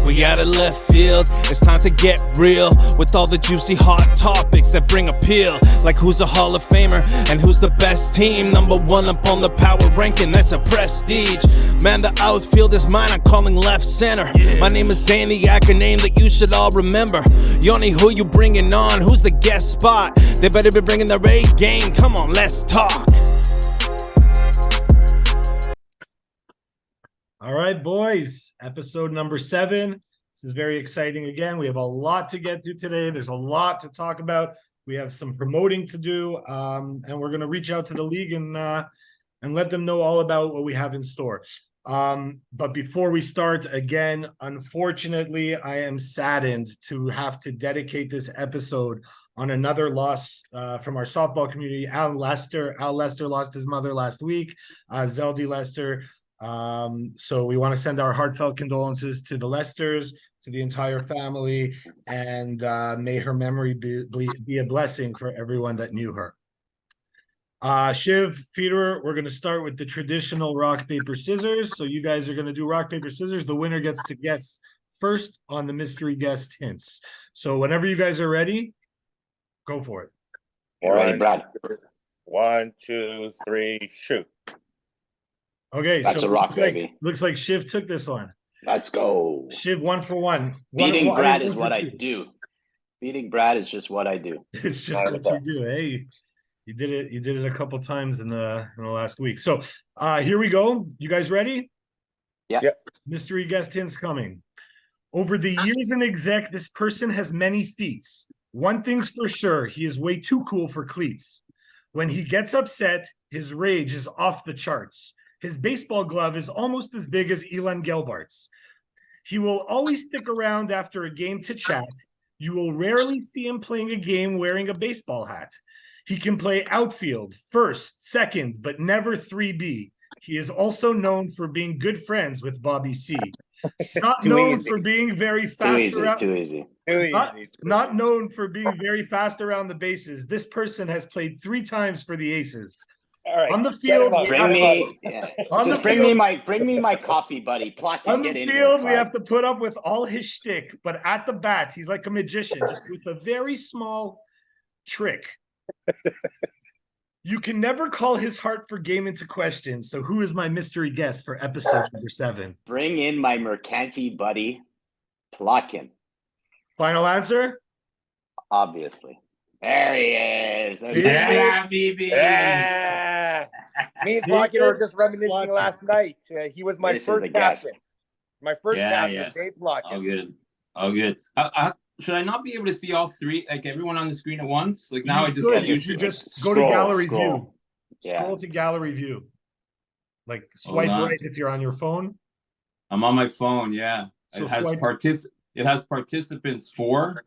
We out of left field, it's time to get real with all the juicy hot topics that bring appeal. Like who's a Hall of Famer and who's the best team. Number one up on the power ranking, that's a prestige. Man, the outfield is mine, I'm calling left center. My name is Daniac, a name that you should all remember. Yoni, who you bringing on? Who's the guest spot? They better be bringing the A game, come on, let's talk. All right, boys, episode number 7. This is very exciting again. We have a lot to get through today. There's a lot to talk about. We have some promoting to do, and we're going to reach out to the league and let them know all about what we have in store. But before we start, again, unfortunately, I am saddened to have to dedicate this episode on another loss from our softball community. Al Lester lost his mother last week, Zeldy Lester. So we want to send our heartfelt condolences to the Lesters, to the entire family, and may her memory be a blessing for everyone that knew her. Shiv, Federer, we're going to start with the traditional rock, paper, scissors. So you guys are going to do rock, paper, scissors. The winner gets to guess first on the mystery guest hints. So whenever you guys are ready, go for it. All right, Brad. 1, 2, 3, shoot. Okay, that's so a rock, baby. Looks like Shiv took this one. Let's go. Shiv, 1 for 1. Beating Brad is what I do. Beating Brad is just what I do. It's just what you do. Hey, you did it. You did it a couple times in the last week. So here we go. You guys ready? Yeah. Yep. Mystery guest hints coming. Over the years in Exec, this person has many feats. One thing's for sure, he is way too cool for cleats. When he gets upset, his rage is off the charts. His baseball glove is almost as big as Ilan Gelbart's. He will always stick around after a game to chat. You will rarely see him playing a game wearing a baseball hat. He can play outfield, first, second, but never 3B. He is also known for being good friends with Bobby C. Not known for being very fast. Too easy. Not known for being very fast around the bases. This person has played 3 times for the Aces. All right. On the field, bring me my coffee, buddy. On the field, we have to put up with all his shtick, but at the bat, he's like a magician, just with a very small trick. You can never call his heart for game into question. So who is my mystery guest for episode number 7? Bring in my Mercanti buddy, Plotkin. Final answer? Obviously. There he is. Yeah, baby. Yeah. Me and Plotkin were just reminiscing last night. He was my first captain. My first captain, Dave Plotkin. All good. Should I not be able to see all 3, like everyone on the screen at once? Like now, you just go to gallery view. Scroll to gallery view. Like swipe right if you're on your phone. I'm on my phone. Yeah, so it has participants 4.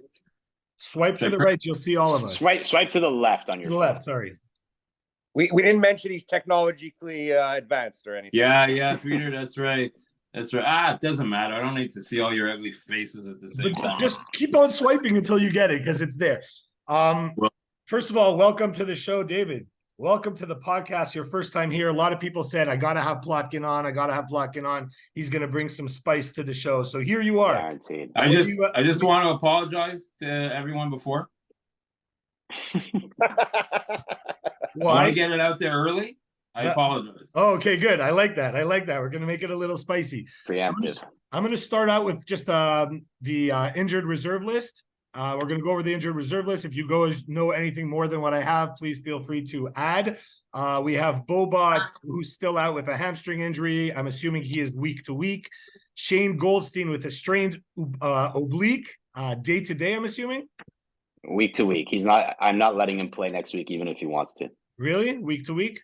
Swipe to the right, you'll see all of us. Swipe to the left on your phone. Left. Sorry. We didn't mention he's technologically advanced or anything. Yeah, Peter, that's right. That's right. It doesn't matter. I don't need to see all your ugly faces at the same time. Just keep on swiping until you get it, because it's there. First of all, welcome to the show, David. Welcome to the podcast. Your first time here. A lot of people said, I got to have Plotkin on. He's going to bring some spice to the show. So here you are. Guaranteed. I just want to apologize to everyone before. Why? I want to get it out there early. I apologize. Oh, okay, good. I like that. We're going to make it a little spicy. Preemptive. I'm going to start out with just the injured reserve list. We're going to go over the injured reserve list. If you guys know anything more than what I have, please feel free to add. We have Bobot, who's still out with a hamstring injury. I'm assuming he is week to week. Shane Goldstein with a strained oblique, day to day, I'm assuming. Week to week. I'm not letting him play next week, even if he wants to. Really? Week to week?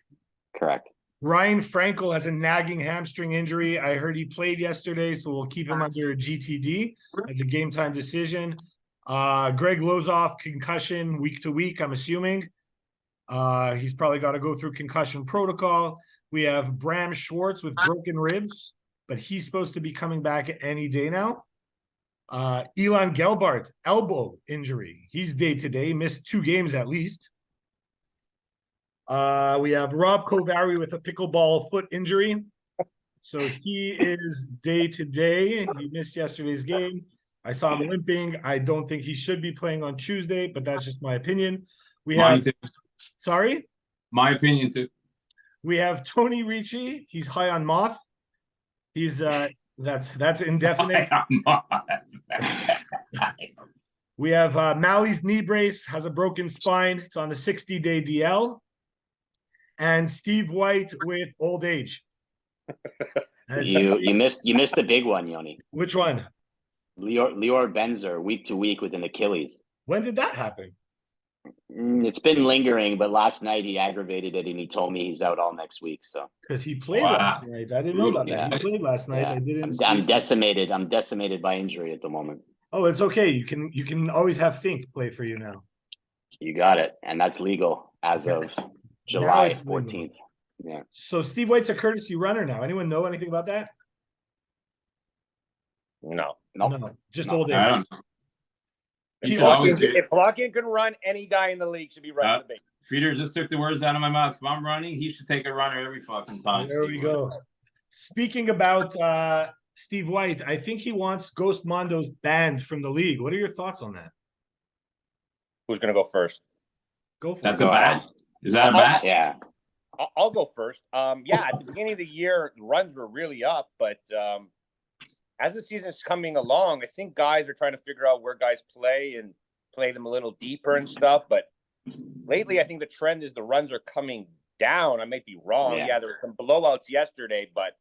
Correct. Ryan Frankel has a nagging hamstring injury. I heard he played yesterday, so we'll keep him under GTD as a game time decision. Greg Lozoff, concussion week to week, I'm assuming. He's probably got to go through concussion protocol. We have Bram Schwartz with broken ribs, but he's supposed to be coming back any day now. Ilan Gelbart, elbow injury. He's day to day, missed 2 games at least. We have Rob Kovari with a pickleball foot injury. So he is day to day. He missed yesterday's game. I saw him limping. I don't think he should be playing on Tuesday, but that's just my opinion. We Mine have, too. sorry? My opinion too. We have Tony Ricci. He's high on moth. He's that's indefinite. We have Mally's knee brace, has a broken spine. It's on the 60-day DL. And Steve White with old age. You missed the big one, Yoni. Which one? Lior Benzer, week to week with an Achilles. When did that happen? It's been lingering, but last night he aggravated it and he told me he's out all next week. So because he played last night. I didn't know about that. He played last night. I didn't. I'm decimated. I'm decimated by injury at the moment. Oh, it's okay. You can always have Fink play for you now. You got it, and that's legal as of July 14th. Yeah. So Steve White's a courtesy runner now. Anyone know anything about that? No. Just old age. I don't know. If Plotkin can run, any guy in the league should be running the base. Feeder just took the words out of my mouth. If I'm running, he should take a runner every fucking time. There we go. Speaking about Steve White, I think he wants Ghost Mondo's banned from the league. What are your thoughts on that? Who's going to go first? Go for That's it. a bat. Is that a bat? Yeah. I'll go first. Yeah, at the beginning of the year, runs were really up, but as the season's coming along, I think guys are trying to figure out where guys play and play them a little deeper and stuff. But lately, I think the trend is the runs are coming down. I might be wrong. Yeah, there were some blowouts yesterday, but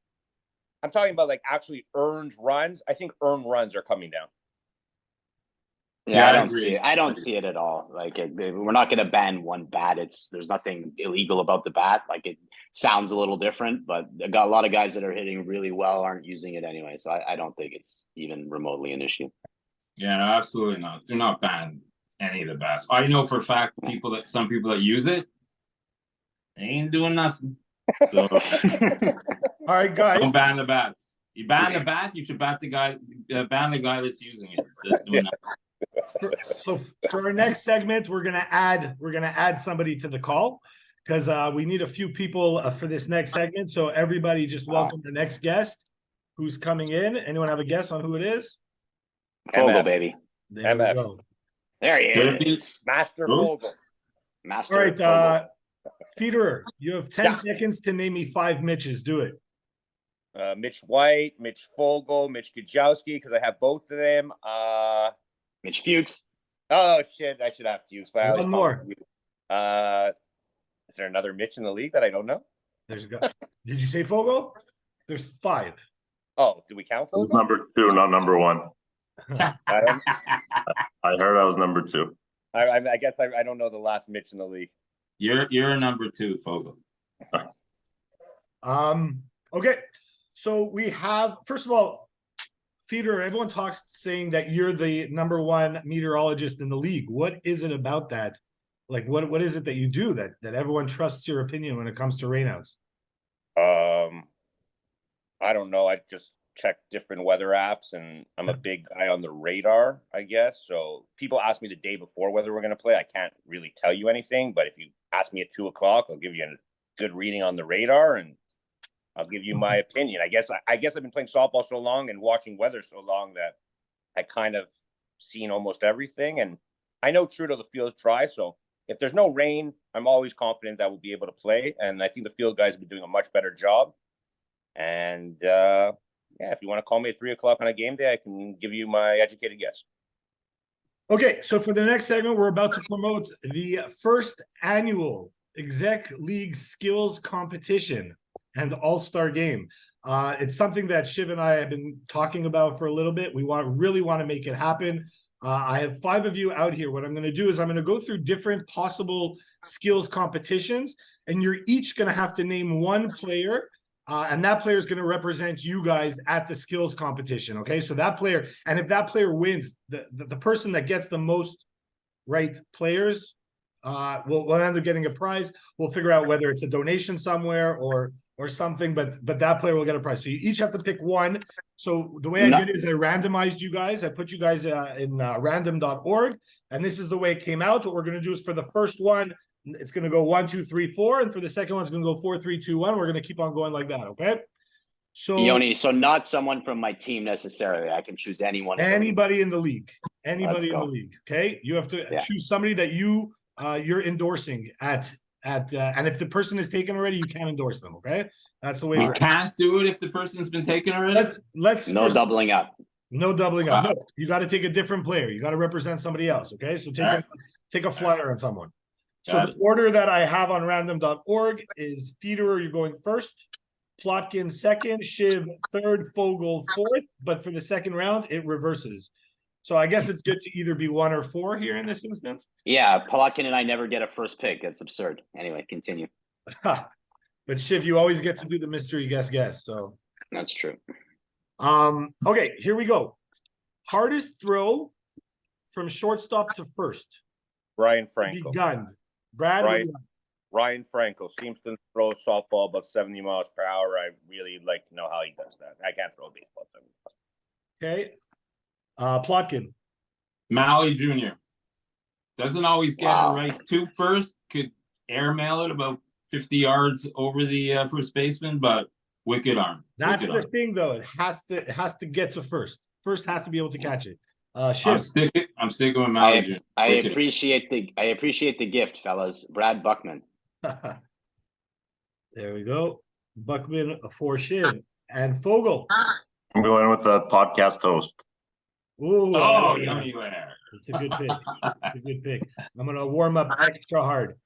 I'm talking about like actually earned runs. I think earned runs are coming down. Yeah, I don't see it. I don't see it at all. Like we're not going to ban one bat. There's nothing illegal about the bat. Like it sounds a little different, but I got a lot of guys that are hitting really well aren't using it anyway. So I don't think it's even remotely an issue. Yeah, no, absolutely not. Do not ban any of the bats. I know for a fact some people that use it, they ain't doing nothing. So all right, guys. Don't ban the bat. You ban the bat, you should ban the guy that's using it. That's doing nothing. So for our next segment, we're gonna add somebody to the call because we need a few people for this next segment. So everybody, just welcome the next guest who's coming in. Anyone have a guess on who it is? Fogel, baby. There we go. There he is. Master Fogel. Master. All right, Federer, you have 10 seconds to name me 5 Mitches. Do it. Mitch White, Mitch Fogel, Mitch Gajowski, because I have both of them. Mitch Fuchs. Oh shit! I should have Fuchs. But one more. Is there another Mitch in the league that I don't know? There's a guy. Did you say Fogel? There's 5. Oh, did we count Fogel? Number 2, not number 1. I heard I was number 2. I guess I don't know the last Mitch in the league. You're a number 2, Fogel. Okay. So we have, first of all, Federer, everyone talks saying that you're the number 1 meteorologist in the league. What is it about that? Like, what is it that you do that everyone trusts your opinion when it comes to rainouts? I don't know. I just check different weather apps, and I'm a big guy on the radar, I guess. So people ask me the day before whether we're going to play. I can't really tell you anything, but if you ask me at 2:00, I'll give you a good reading on the radar, and I'll give you my opinion. I guess I've been playing softball so long and watching weather so long that I kind of seen almost everything. And I know Trudeau, the field's dry. So if there's no rain, I'm always confident that we'll be able to play. And I think the field guys have been doing a much better job. And if you want to call me at 3:00 on a game day, I can give you my educated guess. Okay. So for the next segment, we're about to promote the first annual Exec League Skills Competition and All-Star Game. It's something that Shiv and I have been talking about for a little bit. We really want to make it happen. I have 5 of you out here. What I'm going to do is I'm going to go through different possible skills competitions, and you're each going to have to name one player, and that player is going to represent you guys at the skills competition. Okay, so that player, and if that player wins, the person that gets the most right players we'll end up getting a prize. We'll figure out whether it's a donation somewhere or something, but that player will get a prize. So you each have to pick one. So the way I did it is I randomized you guys. I put you guys in random.org, and this is the way it came out. What we're going to do is for the first one, it's going to go 1, 2, 3, 4, and for the second one, it's going to go 4, 3, 2, 1. We're going to keep on going like that. Okay. So Yoni, so not someone from my team necessarily. I can choose anyone. anybody in the league. Let's Anybody in the go. league. Okay. You have to Yeah. choose somebody that you're endorsing and if the person is taken already, you can't endorse them. Okay. That's the way We it works. can't do it if the person's been taken already. Let's No doubling up. No doubling up. Wow. No, you got to take a different player. You got to represent somebody else. Okay. So take a flyer on someone. So Got the it. order that I have on random.org is Federer, you're going first, Plotkin second, Shiv third, Fogel fourth. But for the second round, it reverses. So I guess it's good to either be 1 or 4 here in this instance. Yeah, Palakin and I never get a first pick. That's absurd. Anyway, continue. But Shiv, you always get to do the mystery guess. So That's true. okay, here we go. Hardest throw from shortstop to first. Ryan Franco. Begun. Brad. Ryan Franco seems to throw a softball about 70 miles per hour. I really like to know how he does that. I can't throw a baseball 70 miles. Okay. Plotkin. Maui Jr. Doesn't always get it right to first. Could airmail it about 50 yards over the first baseman, but wicked arm. That's the thing, though. It has to get to first. First has to be able to catch it. Shiv. I'm sticking with Maui Jr. I appreciate the gift, fellas. Brad Buckman. There we go. Buckman for Shiv and Fogel. I'm going with the podcast host. Ooh, Oh, yeah. anywhere. It's a good pick. It's a good pick. I'm gonna warm up extra hard.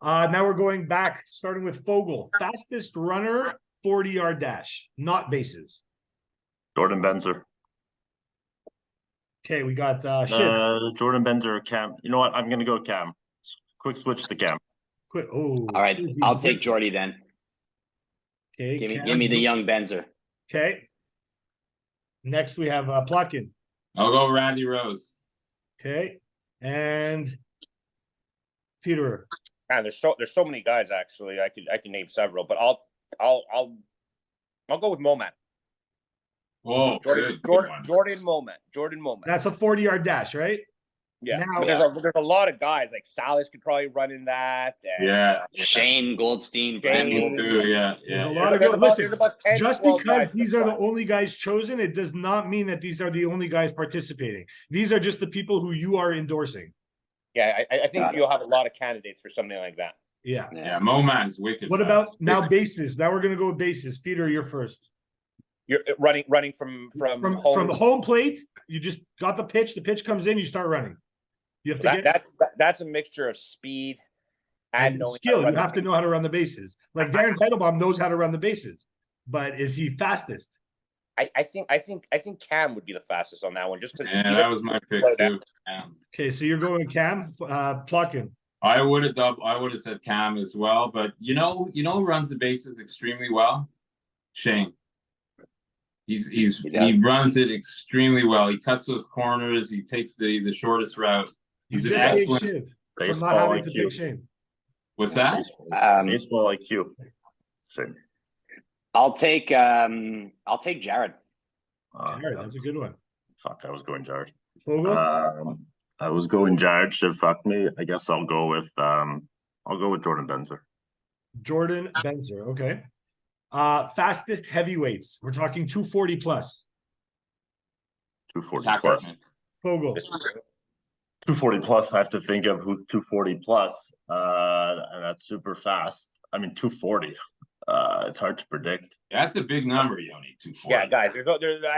Now we're going back, starting with Fogel. Fastest runner, 40-yard dash, not bases. Jordan Benzer. Okay, we got Shiv. Jordan Benzer or Cam. You know what? I'm gonna go Cam. Quick switch to Cam. Quick. Oh, all right. I'll take Jordy then. Okay, give me the young Benzer. Okay. Next we have Plotkin. I'll go Randy Rose. Okay, and Federer. Man, there's so many guys actually. I can name several, but I'll go with Moman. Oh, Jordan Moman. That's a 40-yard dash, right? Yeah. Now, there's a lot of guys like Salas could probably run in that. And, Shane Goldstein, Brandon too. Yeah. There's a lot of good. Listen, just because these are the only guys chosen, it does not mean that these are the only guys participating. These are just the people who you are endorsing. Yeah, I think you'll have a lot of candidates for something like that. Yeah. Moman's wicked. What about now bases? Now we're gonna go with bases. Peter, you're first. You're running from the home plate. You just got the pitch. The pitch comes in. You start running. You have to that's a mixture of speed and skill. You have to know how to run the bases. Like Darren Teitelbaum knows how to run the bases, but is he fastest? I think Cam would be the fastest on that one, just because. Yeah, that was my pick too. Okay, so you're going Cam, Plotkin. I would have said Cam as well, but you know who runs the bases extremely well? Shane. He runs it extremely well. He cuts those corners. He takes the shortest route. He's an excellent baseball IQ. What's that? Baseball IQ. Shane. I'll take Jared. Jared, that's a good one. Fuck, I was going Jared. Fogel? I was going Jared. Should fuck me. I guess I'll go with Jordan Benzer. Jordan Benzer, okay. Fastest heavyweights. We're talking 240 plus. 240 plus. Fogel. 240 plus. I have to think of who 240 plus. And that's super fast. I mean, 240. It's hard to predict. That's a big number, Yoni. 240. Yeah, guys.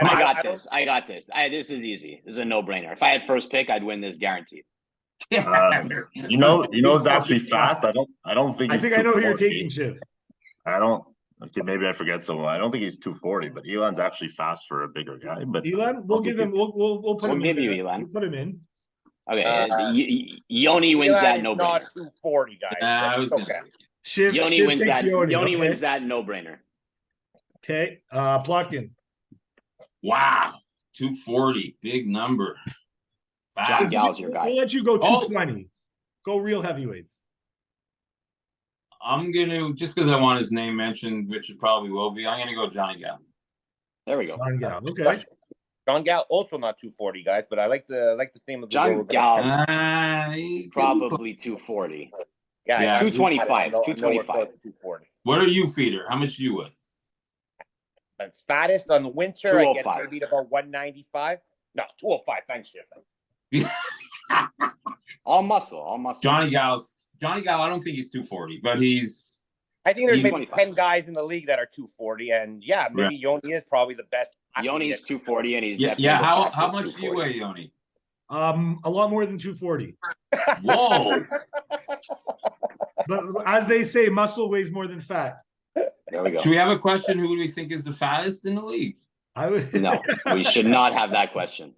I got this. This is easy. This is a no-brainer. If I had first pick, I'd win this guaranteed. You know, it's actually fast. I don't think. I think I know who you're taking, Shiv. I don't. Okay, maybe I forget someone. I don't think he's 240, but Elon's actually fast for a bigger guy. But Elon, we'll give him. We'll put him. We'll give in. you Elon. We'll put him in. Okay, Yoni wins that no-brainer. Not 240, guys. I was okay. Yoni wins that. Yoni wins that no-brainer. Okay, Plotkin. Wow, 240, big number. John Gal's your guy. We'll let you go 220. Go real heavyweights. I'm gonna just because I want his name mentioned, which it probably will be. I'm gonna go Johnny Gal. There we go. John Gal. Okay. John Gal also not 240, guys, but I like the theme of the John Gal. Probably 240. Yeah, 225. 225. 240. What are you, Feeder? How much do you weigh? And fattest on the winter, I get 205. maybe to about 195. No, 205. Thanks, Chip. All muscle. Johnny Gal, I don't think he's 240, but he's. I think there's He's maybe 25. 10 guys in the league that are 240, and yeah, maybe Yoni is probably the best. Yoni's 240, and he's Yeah. definitely Yeah. the How fastest much do you 240. weigh, Yoni? A lot more than 240. Whoa. But as they say, muscle weighs more than fat. There we go. Should we have a question? Who do we think is the fattest in the league? I would No, we should not have that question.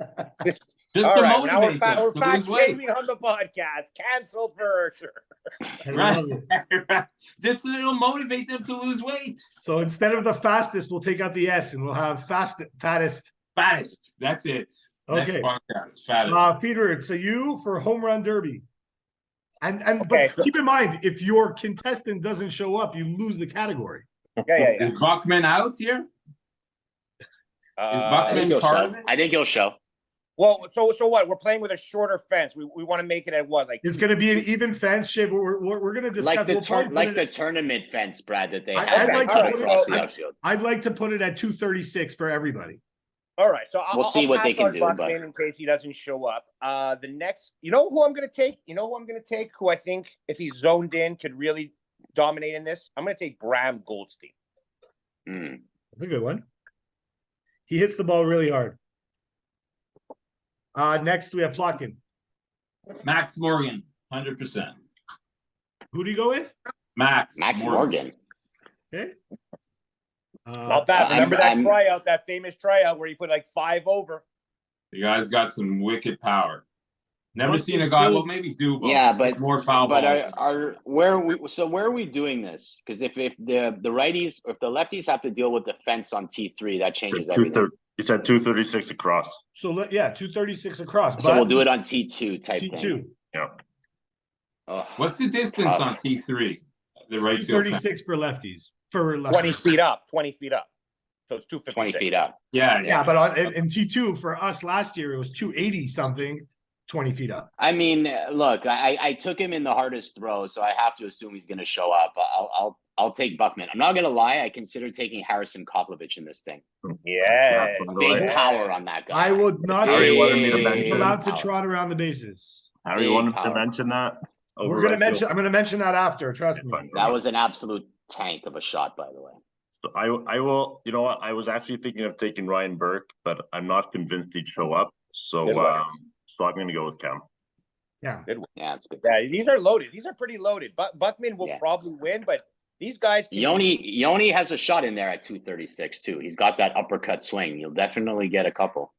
Just All to right, now motivate them we're to fat lose weight. shaming on the podcast. Cancel for sure. I Right. love it. Just so it'll motivate them to lose weight. So instead of the fastest, we'll take out the S and we'll have fattest. Fattest. That's it. Okay. Next podcast. Fattest. Feeder, so you for home run derby. And Okay. but keep in mind, if your contestant doesn't show up, you lose the category. Yeah. Is Buckman out here? Is I Buckman think he'll part show. of it? I think he'll show. Well, so what? We're playing with a shorter fence. We want to make it at what? Like It's going to be an even fence, Shiv. We're going to discuss. Like the we'll probably put the it- tournament fence, Brad, that they I'd have like to cut put it- across the I'd- outfield. I'd like to put it at 236 for everybody. all right. So We'll see what they pass can on do, Buckman but- in case he doesn't show up. The next, you know who I'm going to take? Who I think if he's zoned in could really dominate in this. I'm going to take Bram Goldstein. Mm. That's a good one. He hits the ball really hard. Next we have Plotkin. Max Morgan, 100%. Who do you go with? Max Morgan. Okay. Not bad. Remember that famous tryout where he put like 5 over. The guy's got some wicked power. Never Buckman's seen a guy, still- well, maybe Dubo. Yeah, but more foul But balls. where are we doing this? Because if the righties or if the lefties have to deal with the fence on T3, that changes everything. He said 236 across. So 236 across. So we'll do it on T2 type T2. thing. Yeah. Ugh. What's the distance Tough. on T3? The right field. 236 for lefties. For lefties. 20 feet up. So it's 256. 20 feet up. Yeah, but in T2 for us last year it was 280 something, 20 feet up. I mean, look, I took him in the hardest throw, so I have to assume he's going to show up. I'll take Buckman. I'm not going to lie. I consider taking Harrison Koplovich in this thing. Yeah. Big power on that guy. I would not Harry take wanted me to He's mention. allowed to trot around the bases. Harry Big wanted to power. mention that. over We're gonna right field. mention. I'm gonna mention that after. Trust me. Fine. That was an absolute tank of a shot, by the way. So I will. You know what? I was actually thinking of taking Ryan Burke, but I'm not convinced he'd show up. So Good one. so I'm going to go with Cam. Yeah. Yeah, it's good. Yeah, these are loaded. These are pretty loaded. But Buckman will Yeah. probably win, but these guys. can- Yoni has a shot in there at 236 too. He's got that uppercut swing. You'll definitely get a couple.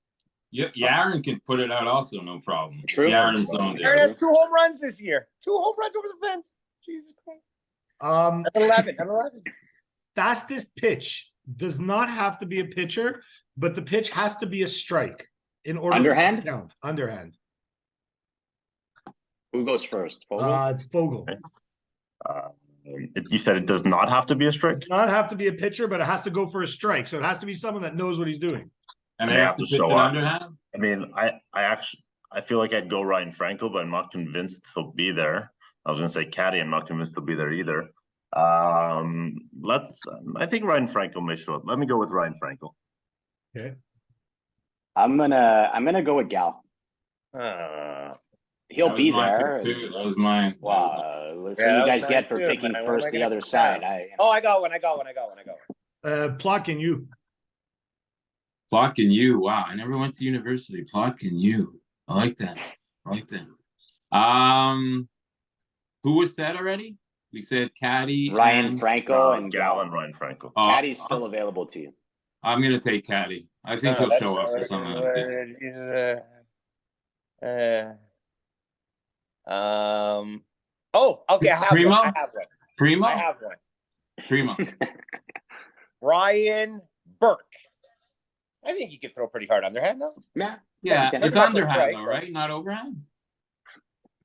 Yaron can put it out also, no problem. True. Yaron's zoned Aaron in. has 2 home runs this year. 2 home runs over the fence. Jesus Christ. At 11. Fastest pitch does not have to be a pitcher, but the pitch has to be a strike in order Underhand? to count. Underhand. Who goes first? Fogel? It's Fogel. You said it does not have to be a strike. Does not have to be a pitcher, but it has to go for a strike. So it has to be someone that knows what he's doing. And They they have have to to pitch show an up. underhand? I mean, I feel like I'd go Ryan Franco, but I'm not convinced he'll be there. I was going to say Caddy. I'm not convinced he'll be there either. I think Ryan Franco may show up. Let me go with Ryan Franco. Okay. I'm gonna go with Gal. He'll That was be my there. pick, too. That was mine. Wow, that's Yeah, what you that guys was get mine for too, picking man. first What am I the gonna other pick side. now? I got one. Plotkin, you. Plotkin U. Wow, I never went to university. Plotkin U. I like that. Who was said already? We said Caddy. Ryan and- Franco and Gal Gal. and Ryan Franco. Oh, Caddy's still available to you. I'm gonna take Caddy. I think he'll show up for something like this. Okay, I have Primo? one. Primo. I have one. Primo. Ryan Burke. I think he could throw pretty hard underhand, though. Yeah. Yeah, Can it's I- underhand though, right? Not overhand.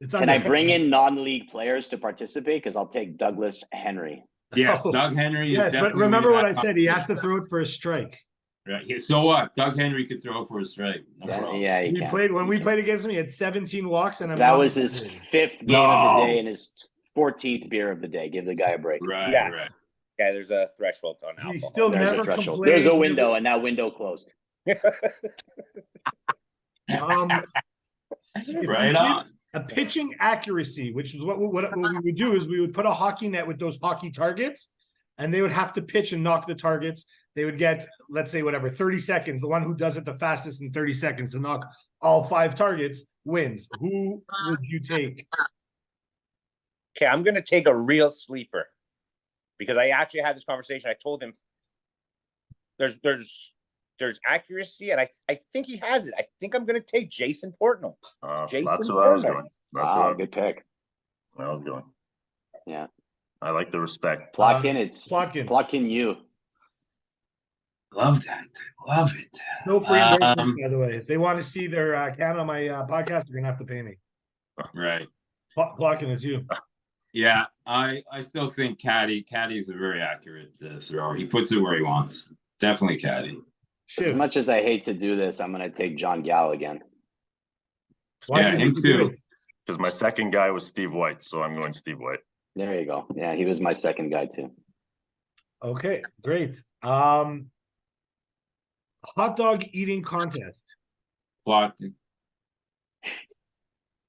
It's Can I underhand. bring in non-league players to participate? Because I'll take Douglas Henry. Yes, Oh, Doug Henry. Is Yes, but definitely remember what I that said. He has to competition. throw it for a strike. Right. Yeah, so what? Doug Henry could throw for a strike. No problem. Yeah, he can. When we played against him, he had 17 walks, and That was his 5th game of No. the day and his 14th beer of the day. Give the guy a break. Right. Yeah. Right. Yeah, there's a threshold on He alcohol. still There's never a threshold. complained. There's a window, and that window closed. If Right we on. did a pitching accuracy, which is what we would do is we would put a hockey net with those hockey targets, and they would have to pitch and knock the targets. They would get, let's say, whatever, 30 seconds. The one who does it the fastest in 30 seconds to knock all 5 targets wins. Who would you take? Okay, I'm going to take a real sleeper because I actually had this conversation. I told him there's accuracy, and I think he has it. I think I'm going to take Jason Portnoy. That's what I was going. Wow, good pick. I was going. Yeah. I like the respect. Plotkin, it's Plotkin. Plotkin you. Love that. Love it. No free endorsement, by the way. If they want to see their account on my podcast, they're gonna have to pay me. Right. Plotkin, it's you. Yeah, I still think Caddy's a very accurate thrower. He puts it where he wants. Definitely Caddy. As much as I hate to do this, I'm going to take John Gall again. Yeah, him too. Because my second guy was Steve White, so I'm going Steve White. There you go. Yeah, he was my second guy too. Okay, great. Hot dog eating contest. Plotkin.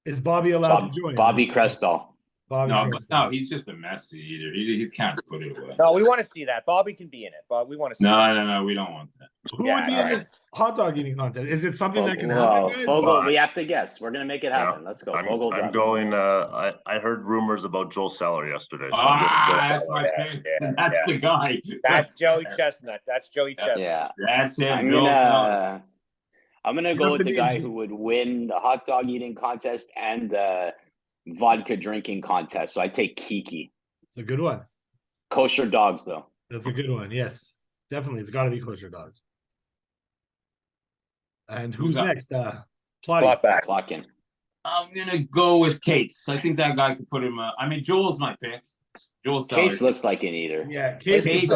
Is Bobby allowed to join? Bobby Crestall. No, he's just a messy eater. He can't put it away. No, we want to see that. Bobby can be in it, but we want to see No, we don't want that. Who would be in this hot dog eating contest? Is it something that can happen, happen, guys? Fogel, we have to guess. We're going to make it happen. Let's go. I'm going. I heard rumors about Joel Seller yesterday. So that's my pick. That's the guy. That's Joey Chestnut. That's Joey Chestnut. Yeah, that's him. I'm gonna go with the guy who would win the hot dog eating contest and the vodka drinking contest. So I take Kiki. It's a good one. Kosher dogs, though. That's a good one. Yes, definitely. It's got to be kosher dogs. And who's next? Plotkin. I'm gonna go with Cates. I think that guy could put him. Joel's my pick. Cates looks like an eater. Yeah, he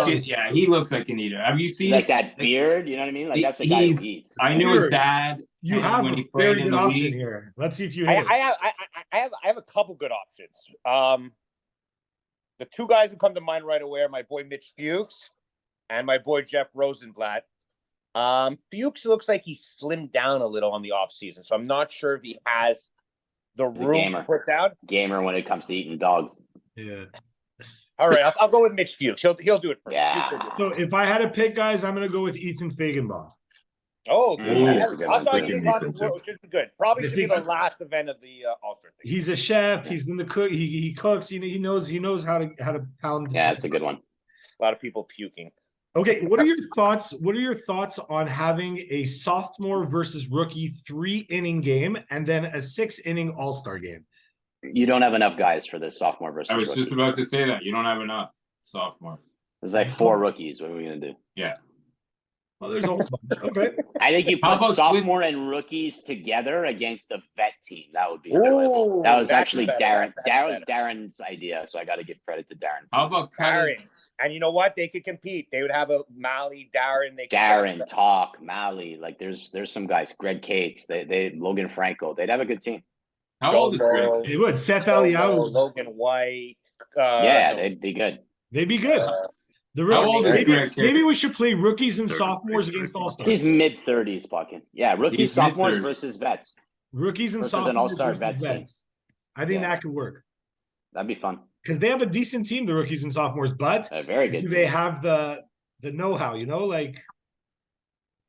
looks like an eater. Have you seen that beard? You know what I mean? Like that's the guy who eats. I knew his dad. You have a very good option here. Let's see if you hit I have a couple good options. The two guys who come to mind right away are my boy Mitch Fuchs and my boy Jeff Rosenblatt. Fuchs looks like he slimmed down a little on the offseason, so I'm not sure if he has the room to put down. Gamer when it comes to eating dogs. Yeah. All right, I'll go with Mitch Fuchs. He'll do it for me. So if I had to pick, guys, I'm going to go with Ethan Fagenbaum. Oh, good. I thought you should be good. Probably should be the last event of the All-Star thing. He's a chef. He's in the cook. He cooks. He knows how to pound. Yeah, that's a good one. A lot of people puking. Okay, what are your thoughts? What are your thoughts on having a sophomore versus rookie 3-inning game and then a 6-inning All-Star game? You don't have enough guys for this sophomore versus. I was just about to say that you don't have enough sophomore. There's like 4 rookies. What are we gonna do? Yeah. Well, there's a whole bunch. Okay. I think you put sophomore and rookies together against a vet team. That would be enjoyable. That was actually Darren. That was Darren's idea, so I got to give credit to Darren. How about Darren? And you know what? They could compete. They would have a Malley, Darren. Darren, Talk, Malley. Like there's some guys. Greg Cates. They Logan Franco. They'd have a good team. How old is Greg? They would. Seth Aliao. Logan White. Yeah, they'd be good. They'd be good. How old is Greg? Maybe we should play rookies and sophomores against all-stars. He's mid-30s, Plotkin. Yeah, rookies, sophomores versus vets. Rookies and sophomores an all-star versus vets. I think that could work. That'd be fun. Because they have a decent team, the rookies and sophomores, but a very good. They have the know-how, like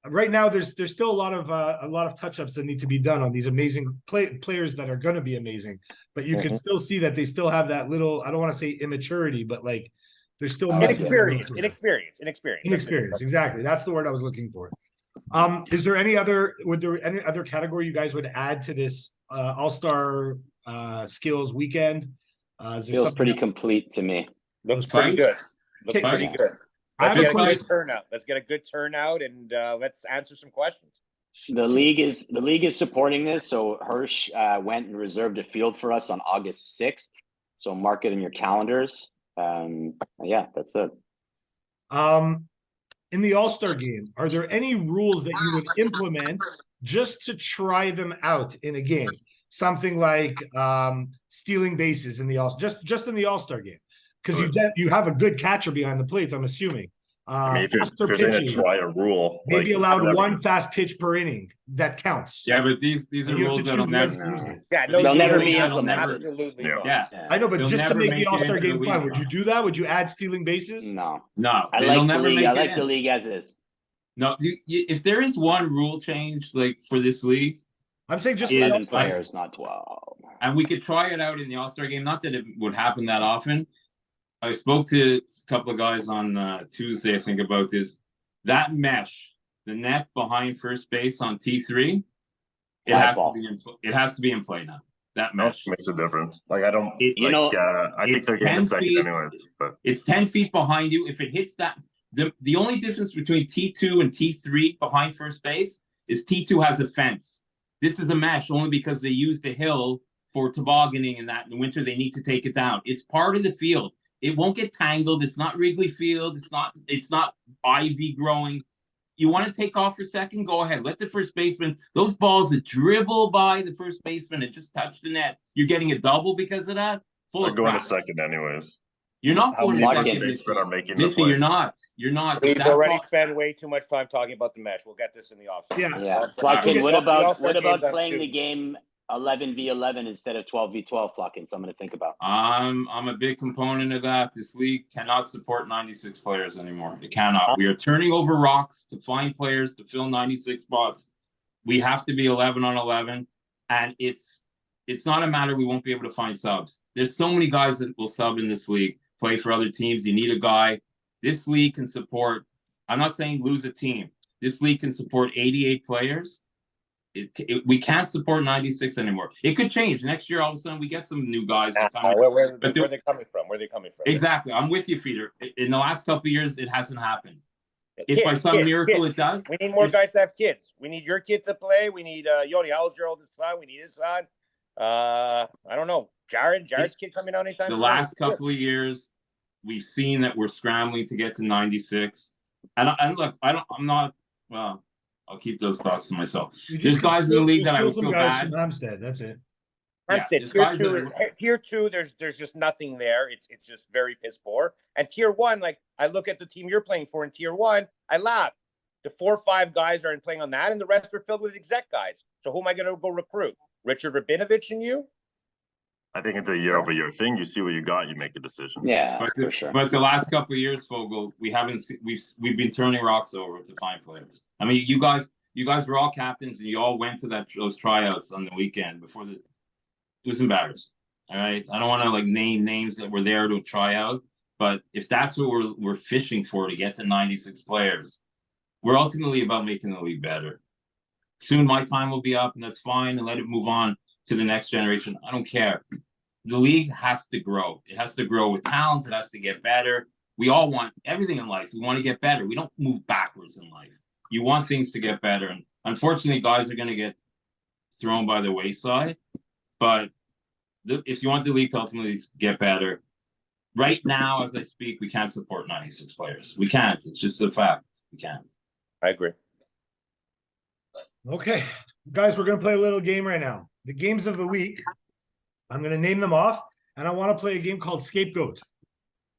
right now there's still a lot of touch-ups that need to be done on these amazing players that are going to be amazing, but you can still see that they still have that little, I don't want to say immaturity, but like there's still inexperience. Exactly, that's the word I was looking for. Is there any other category you guys would add to this all-star skills weekend? Feels pretty complete to me. Looks pretty good. Let's get a good turnout and let's answer some questions. The league is supporting this. So Hirsch went and reserved a field for us on August 6th. So mark it in your calendars. Yeah, that's it. In the All-Star game, are there any rules that you would implement just to try them out in a game? Something like stealing bases in the just in the All-Star game. because you have a good catcher behind the plate, I'm assuming. I mean, if you're Faster going to pitches, try a rule, maybe like, allowed one fast pitch per inning that counts. Yeah, but these are You have rules to that'll choose when never. to use it. Yeah, They'll They'll never rules be that'll implemented. Absolutely Yeah. not. Yeah. I know, but They'll just to never make make the it All-Star into the game league. fun, would you do that? Would you add stealing bases? No, No, I they'll like the never league. make I it like in. the league as is. No, if there is one rule change like for this league, I'm saying just 11 Yes, players, not 12. and we could try it out in the All-Star game. Not that it would happen that often. I spoke to a couple of guys on Tuesday, I think, about this. That mesh, the net behind first base on T3, it Live has ball. to be in. It has to be in play now. That No, mesh. makes a difference. Like, I don't, It- You like, know, I think it's they're getting 10 a second feet. anyways, but It's 10 feet behind you. If it hits that, the only difference between T2 and T3 behind first base is T2 has a fence. This is a mesh only because they use the hill for tobogganing and that in the winter they need to take it down. It's part of the field. It won't get tangled. It's not Wrigley Field. It's not ivy growing. You want to take off for a second? Go ahead. Let the first baseman, those balls that dribble by the first baseman and just touch the net, you're getting a double because of that? Full they're of going to crap. second anyways. You're not How going many to Martin. first second. basemen are making the Mitchell, play? you're not. You're not. We've That already ball- spent way too much time talking about the mesh. We'll get this in the offseason. Yeah. Yeah, Pluckin, Pluckin. What about game's on playing the Tuesday. game 11v11 instead of 12v12? Pluckin. Something to think about. I'm a big component of that. This league cannot support 96 players anymore. It cannot. We are turning over rocks to find players to fill 96 spots. We have to be 11 on 11, and it's not a matter we won't be able to find subs. There's so many guys that will sub in this league, play for other teams. You need a guy. This league can support. I'm not saying lose a team. This league can support 88 players. We can't support 96 anymore. It could change next year. All of a sudden, we get some new guys. That come in. Where But are they coming from? Where are they coming from? Exactly. I'm with you, Feeder. In the last couple of years, it hasn't happened. If by some miracle it does, we need more guys to have kids. We need your kid to play. We need Yoni. How old's your oldest son? We need his son. I don't know. Jared's kid coming out anytime the soon? last couple of years, we've seen that we're scrambling to get to 96. And look, I'm not. Well, I'll keep those thoughts to myself. There's guys in the league that I would feel bad. From Hampstead, that's it. Hampstead, tier two, there's just nothing there. It's just very piss poor. And tier one, like I look at the team you're playing for in tier one, I laugh. The 4 or 5 guys aren't playing on that, and the rest are filled with exec guys. So who am I going to go recruit? Richard Rabinovich and you? I think it's a year-over-year thing. You see what you got, you make a decision. Yeah, For sure. But the last couple of years, Fogel, we've been turning rocks over to find players. I mean, you guys were all captains, and you all went to those tryouts on the weekend before it was embarrassing. All right, I don't want to name names that were there to try out, but if that's what we're fishing for to get to 96 players, we're ultimately about making the league better. Soon my time will be up, and that's fine, and let it move on to the next generation. I don't care. The league has to grow. It has to grow with talent. It has to get better. We all want everything in life. We want to get better. We don't move backwards in life. You want things to get better. And unfortunately, guys are going to get thrown by the wayside. But if you want the league to ultimately get better, right now, as I speak, we can't support 96 players. We can't. It's just a fact. We can't. I agree. Okay, guys, we're going to play a little game right now. The games of the week, I'm going to name them off, and I want to play a game called Scapegoat.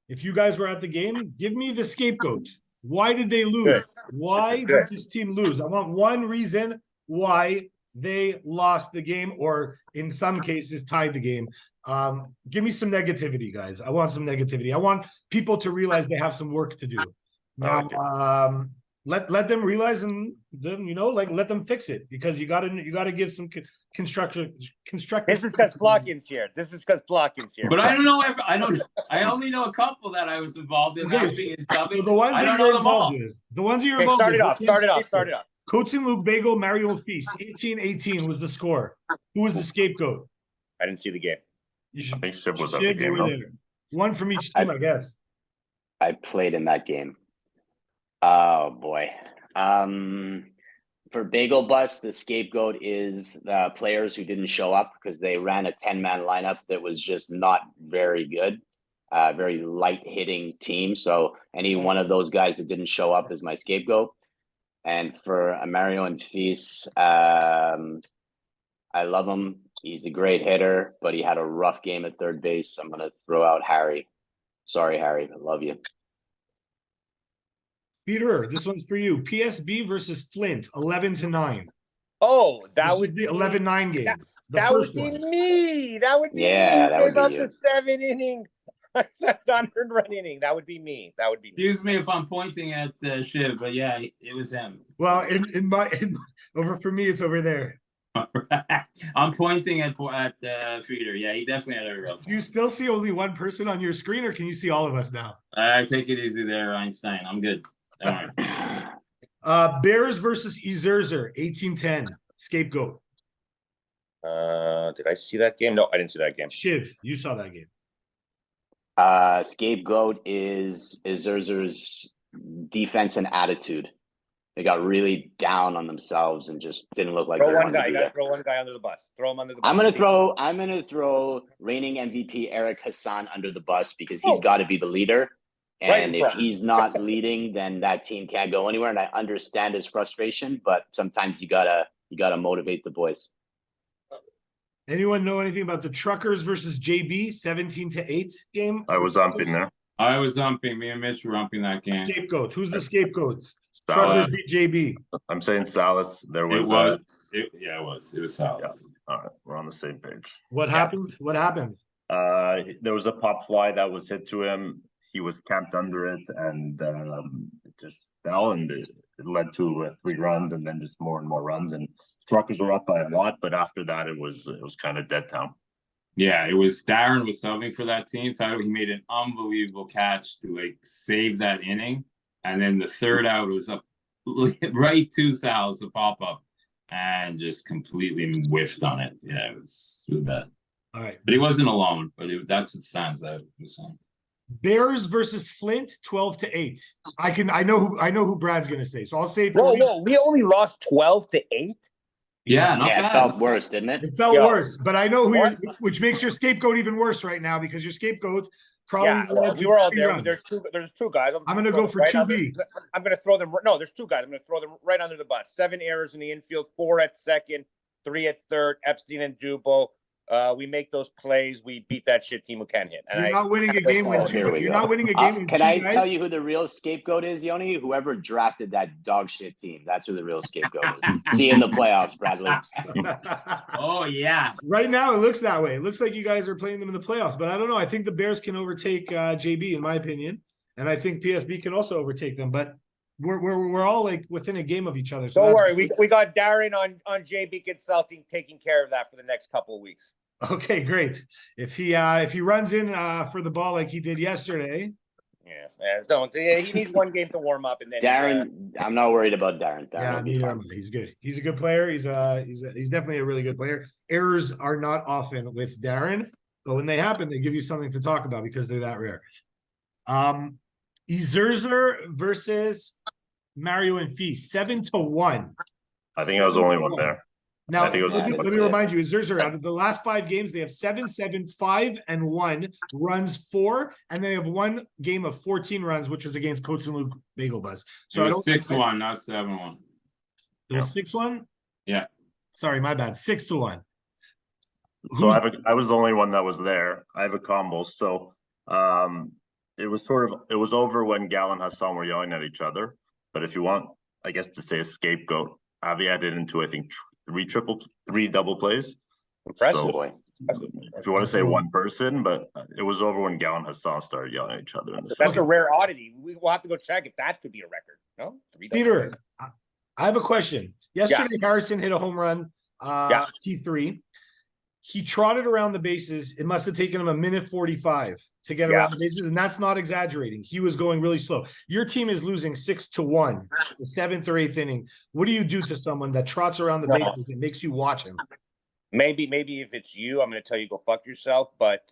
If you guys were at the game, give me the scapegoat. Why did they lose? Good. Why did this team lose? I want one reason why they lost the game, or in some cases tied the game. Give me some negativity, guys. I want some negativity. I want people to realize they have some work to do. Now, let them realize, and then let them fix it, because you gotta give some constructive. This is because Plotkin's here. But I don't know. I only know a couple that I was involved in. Okay, so the ones I that don't you're know them all. involved with, the ones that you're Okay, involved start with. it off. Coaching Luke Bagel, Mario Feast, 18-18 was the score. Who was the scapegoat? I didn't see the game. You I think Shib was at the Shib, you game. were No? there. One from each team, I guess. I played in that game. Oh boy. For Bagel Bus, the scapegoat is the players who didn't show up because they ran a 10-man lineup that was just not very good, very light hitting team. So any one of those guys that didn't show up is my scapegoat. And for Mario and Feast, I love him. He's a great hitter, but he had a rough game at third base. I'm going to throw out Harry. Sorry, Harry. I love you. Peter, this one's for you. PSB versus Flint, 11-9. Oh, This that was would the 11-9 game. The that first would be one. me. That would be Yeah, me. that would Gave be up you. the 7-inning, 700-run inning. That would be me. That would be me. Excuse me if I'm pointing at Shiv, but yeah, it was him. Well, in my over for me, it's over there. I'm pointing at Feeder. Yeah, he definitely had a rough. Do you still see only one person on your screen, or can you see all of us now? I take it easy there, Einstein. I'm good. Don't worry. Bears versus Ezerzer, 18-10. Scapegoat. Did I see that game? No, I didn't see that game. Shiv, you saw that game. Scapegoat is Zerzer's defense and attitude. They got really down on themselves and just didn't look like Throw they one wanted guy. to You be gotta there. throw one guy under the bus. Throw him under the bus. I'm gonna throw reigning MVP Eric Hassan under the bus because he's got to be the leader. Right And in if front. he's not leading, then that team can't go anywhere. And I understand his frustration, but sometimes you gotta motivate the boys. Anyone know anything about the Truckers versus JB, 17-8 game? I was umping there. I was umping. Me and Mitch were umping that game. Scapegoats. Who's the scapegoats? Salas. Truckers beat JB. I'm saying Salas. There It was. was. Yeah, it was. It was solid. Yeah. All right, we're on the same page. What happened? What happened? There was a pop fly that was hit to him. He was camped under it, and it just fell, and it led to 3 runs, and then just more and more runs. And Truckers were up by a lot, but after that, it was kind of dead town. Yeah, it was Darren was subbing for that team. Tyler, he made an unbelievable catch to like save that inning, and then the third out was up right to Sal's the pop up, and just completely whiffed on it. Yeah, it was bad. All right. But he wasn't alone. But that's what stands out. Bears versus Flint, 12-8. I know who Brad's gonna say, so I'll say it. Whoa! We only lost 12-8. Yeah, not Yeah, bad. it felt worse, didn't it? It felt Yeah. worse, but I know who What? which makes your scapegoat even worse right now because your scapegoat probably Yeah, well, led to we were all 3 there. runs. There's two guys. I'm gonna go for right 2B. I'm gonna throw them. No, there's 2 guys. I'm gonna throw them right under the bus. 7 errors in the infield, 4 at second, 3 at third. Epstein and Dubo. We make those plays. We beat that shit team who can hit. And You're not winning a game when Here we you're go. not winning a game when Can 2 I guys. tell you who the real scapegoat is, Yoni? Whoever drafted that dog shit team. That's who the real scapegoat is. See you in the playoffs, Bradley. Oh yeah. Right now, it looks that way. It looks like you guys are playing them in the playoffs, but I don't know. I think the Bears can overtake JB, in my opinion, and I think PSB can also overtake them. But we're all like within a game of each other. So don't worry, we got Darren on JB Consulting taking care of that for the next couple of weeks. Okay, great. If he runs in for the ball like he did yesterday. He needs 1 game to warm up, and then Darren, I'm not worried about Darren. Darren will be neither fine. am I. He's good. He's a good player. He's definitely a really good player. Errors are not often with Darren, but when they happen, they give you something to talk about because they're that rare. Ezerzer versus Mario and Fee, 7-1. I think I was the only one there. Now, I think it was- let me remind you, Ezerzer, out of the last 5 games, they have 7-7, 5-1, runs 4, and they have 1 game of 14 runs, which was against Coates and Luke Bagel Buzz. So It was 6-1, not 7-1. It was 6-1? Yeah. Sorry, my bad. 6-1. So I was the only one that was there. I have a combo. So it was over when Gal and Hassan were yelling at each other. But if you want, I guess, to say a scapegoat, Avi added into, I think, 3 double plays. Impressive. So, Boy. if you want to say one person, but it was over when Gal and Hassan started yelling at each other. In the That's a rare oddity. We will have to go check if that could be a record. No, Peter, I have a question. Yesterday, Harrison hit a home run, T3. He trotted around the bases. It must have taken him 1:45 to get around the bases, and that's not exaggerating. He was going really slow. Your team is losing 6-1, the 7th or 8th inning. What do you do to someone that trots around the bases and makes you watch him? Maybe if it's you, I'm going to tell you go fuck yourself. But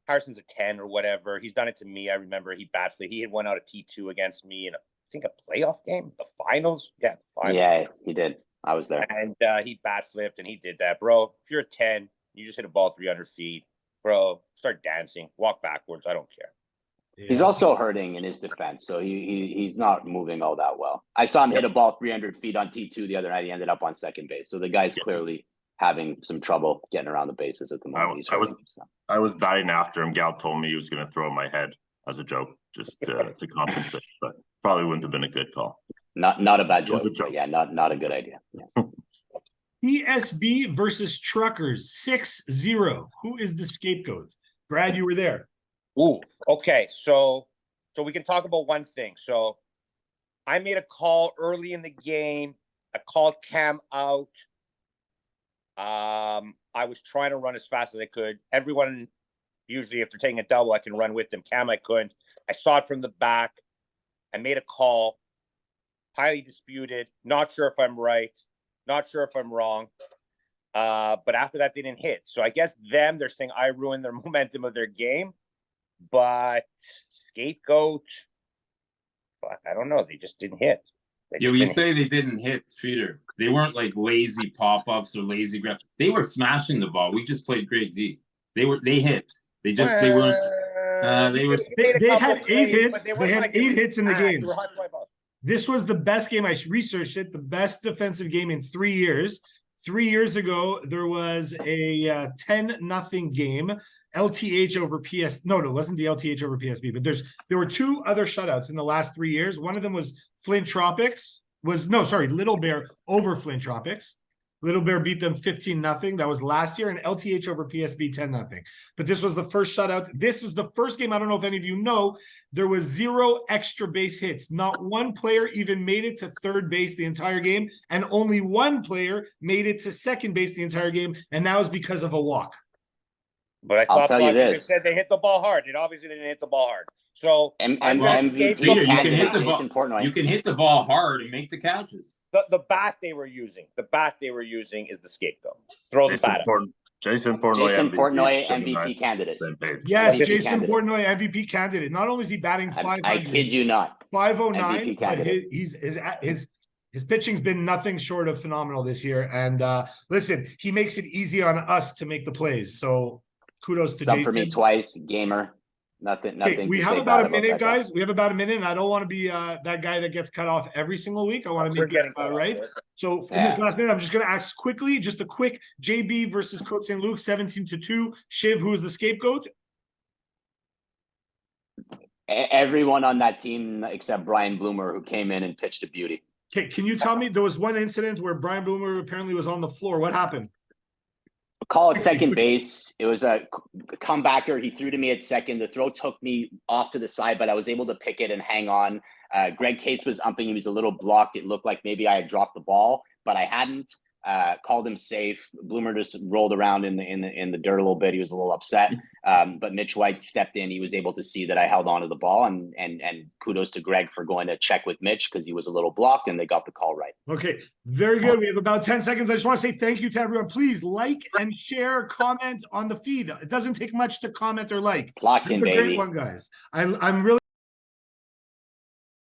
Harrison's a 10 or whatever. He's done it to me. I remember he bat flipped. He had 1 out of T2 against me in I think a playoff game, the finals. Yeah, the finals. Yeah, he did. I was there. And he bat flipped and he did that, bro. If you're a 10, you just hit a ball 300 feet, bro. Start dancing, walk backwards. I don't care. Yeah. He's also hurting in his defense, so he's not moving all that well. I saw him hit a ball 300 feet on T2 the other night. He ended up on second base, so the guy's clearly having some trouble getting around the bases at the moment. He's hurting, so. I was batting after him. Gal told me he was going to throw my head as a joke, just to compensate, but probably wouldn't have been a good call. Not a bad joke. joke. Yeah, not a good idea. Yeah. PSB versus Truckers 6-0. Who is the scapegoat? Brad, you were there. Ooh, okay. So we can talk about one thing. So I made a call early in the game. I called Cam out. I was trying to run as fast as I could. Everyone, usually if they're taking a double, I can run with them. Cam, I couldn't. I saw it from the back. I made a call. Highly disputed. Not sure if I'm right. Not sure if I'm wrong. But after that, they didn't hit. So I guess they're saying I ruined their momentum of their game. But scapegoat, I don't know. They just didn't hit. Yeah, you say they didn't hit, Peter. They weren't like lazy pop-ups or lazy grab. They were smashing the ball. We just played great D. They hit. They weren't. They had 8 hits. They had 8 hits in the game. They were hard to wipe off. This was the best game. I researched it. The best defensive game in 3 years. 3 years ago, there was a 10-0 game. LTH over PS. No, it wasn't the LTH over PSB. But there were 2 other shutouts in the last 3 years. One of them was Flint Tropics. Little Bear over Flint Tropics. Little Bear beat them 15-0. That was last year, and LTH over PSB 10-0. But this was the first shutout. This is the first game. I don't know if any of you know, there was 0 extra base hits. Not one player even made it to third base the entire game, and only one player made it to second base the entire game, and that was because of a walk. But I I'll thought tell you they this. said they hit the ball hard. It obviously didn't hit the ball hard. So MVP Peter, you can hit the Jason ball. Portnoy. You can hit the ball hard and make the catches. the bat they were using is the scapegoat. Throw the bat. Jason Portnoy, MVP candidate. Same page. Yes, MVP Jason candidate. Portnoy, MVP candidate. Not only is he batting 500, I kid you not. 509, MVP but candidate. his pitching's been nothing short of phenomenal this year. And listen, he makes it easy on us to make the plays. So kudos to Sub Jason. for me twice, gamer. Nothing. Okay, we to have say about bad a minute, that guy. guys. We have about a minute, and I don't want to be that guy that gets cut off every single week. I want to make it right. So in this last minute, I'm just going to ask quickly, just a quick JB versus Côte St. Luc, 17-2. Shiv, who is the scapegoat? Everyone on that team except Brian Bloomer, who came in and pitched a beauty. Okay, can you tell me, there was one incident where Brian Bloomer apparently was on the floor. What happened? Call at second base. It was a comebacker. He threw to me at second. The throw took me off to the side, but I was able to pick it and hang on. Greg Cates was umping. He was a little blocked. It looked like maybe I had dropped the ball, but I hadn't. Called him safe. Bloomer just rolled around in the dirt a little bit. He was a little upset. But Mitch White stepped in. He was able to see that I held onto the ball, and kudos to Greg for going to check with Mitch because he was a little blocked, and they got the call right. Okay, very good. We have about 10 seconds. I just want to say thank you to everyone. Please like and share, comment on the feed. It doesn't take much to comment or like. Lock in, It's a baby. great one, guys. I'm really